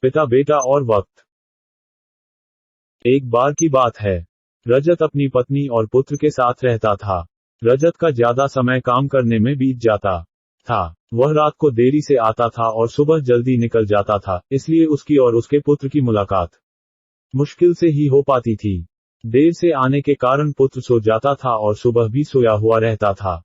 पिता बेटा और वक्त। एक बार की बात है, रजत अपनी पत्नी और पुत्र के साथ रहता था। रजत का ज्यादा समय काम करने में बीत जाता था। वह रात को देरी से आता था और सुबह जल्दी निकल जाता था, इसलिए उसकी और उसके पुत्र की मुलाकात मुश्किल से ही हो पाती थी। देर से आने के कारण पुत्र सो जाता था और सुबह भी सोया हुआ रहता था।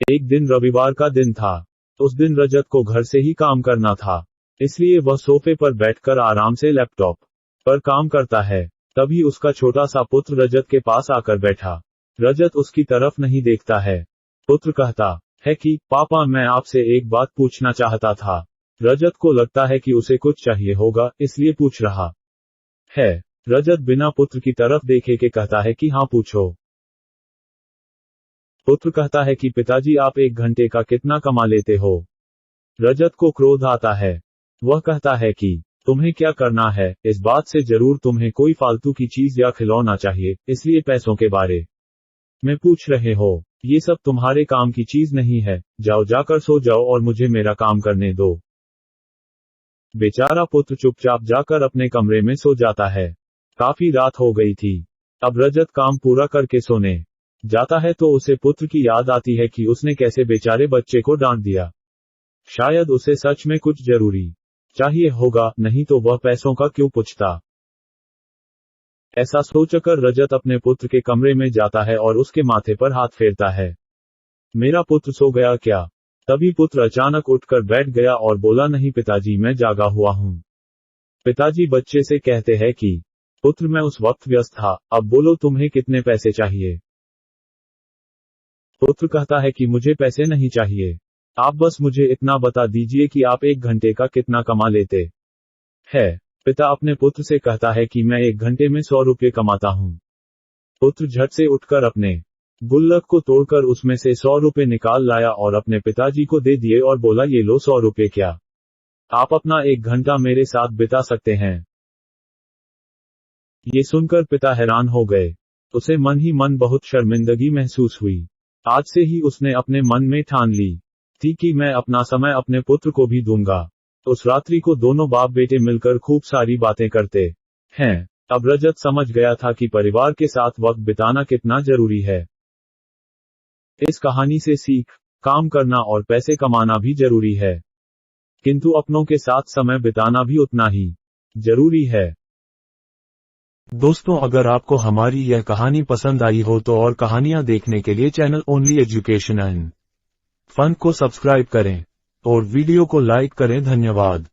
एक दिन रविवार का दिन था। उस दिन रजत को घर से ही काम करना था, इसलिए वह सोफे पर बैठकर आराम से लैपटॉप पर काम करता है। तभी उसका छोटा सा पुत्र रजत के पास आकर बैठा। रजत उसकी तरफ नहीं देखता है। पुत्र कहता है कि पापा, मैं आपसे एक बात पूछना चाहता था। रजत को लगता है कि उसे कुछ चाहिए होगा, इसलिए पूछ रहा है। रजत बिना पुत्र की तरफ देखे के कहता है कि हाँ, पूछो। पुत्र कहता है कि पिताजी, आप 1 घंटे का कितना कमा लेते हो? रजत को क्रोध आता है। वह कहता है कि तुम्हें क्या करना है, इस बात से जरूर तुम्हें कोई फालतू की चीज या खिलौना चाहिए, इसलिए पैसों के बारे में पूछ रहे हो। ये सब तुम्हारे काम की चीज नहीं है। जाओ, जाकर सो जाओ और मुझे मेरा काम करने दो। बेचारा पुत्र चुपचाप जाकर अपने कमरे में सो जाता है। काफी रात हो गई थी। अब रजत काम पूरा करके सोने जाता है तो उसे पुत्र की याद आती है कि उसने कैसे बेचारे बच्चे को डांट दिया। शायद उसे सच में कुछ जरूरी चाहिए होगा, नहीं तो वह पैसों का क्यों पूछता। ऐसा सोचकर रजत अपने पुत्र के कमरे में जाता है और उसके माथे पर हाथ फेरता है। मेरा पुत्र सो गया क्या? तभी पुत्र अचानक उठकर बैठ गया और बोला, नहीं पिताजी, मैं जागा हुआ हूं। पिताजी बच्चे से कहते हैं कि पुत्र, मैं उस वक्त व्यस्त था, अब बोलो तुम्हें कितने पैसे चाहिए? पुत्र कहता है कि मुझे पैसे नहीं चाहिए, आप बस मुझे इतना बता दीजिए कि आप 1 घंटे का कितना कमा लेते हैं। पिता अपने पुत्र से कहता है कि मैं 1 घंटे में 100 रुपये कमाता हूं। पुत्र झट से उठकर अपने गुल्लक को तोड़कर उसमें से 100 रुपये निकाल लाया और अपने पिताजी को दे दिए और बोला, ये लो 100 रुपये, क्या आप अपना 1 घंटा मेरे साथ बिता सकते हैं? ये सुनकर पिता हैरान हो गए। उसे मन ही मन बहुत शर्मिंदगी महसूस हुई। आज से ही उसने अपने मन में ठान ली थी कि मैं अपना समय अपने पुत्र को भी दूंगा। उस रात्रि को दोनों बाप बेटे मिलकर खूब सारी बातें करते हैं। अब रजत समझ गया था कि परिवार के साथ वक्त बिताना कितना जरूरी है। इस कहानी से सीख, काम करना और पैसे कमाना भी जरूरी है, किंतु अपनों के साथ समय बिताना भी उतना ही जरूरी है। दोस्तों, अगर आपको हमारी यह कहानी पसंद आई हो तो और कहानियां देखने के लिए channel Only Education and Fun को सब्सक्राइब करें और वीडियो को लाइक करें। धन्यवाद।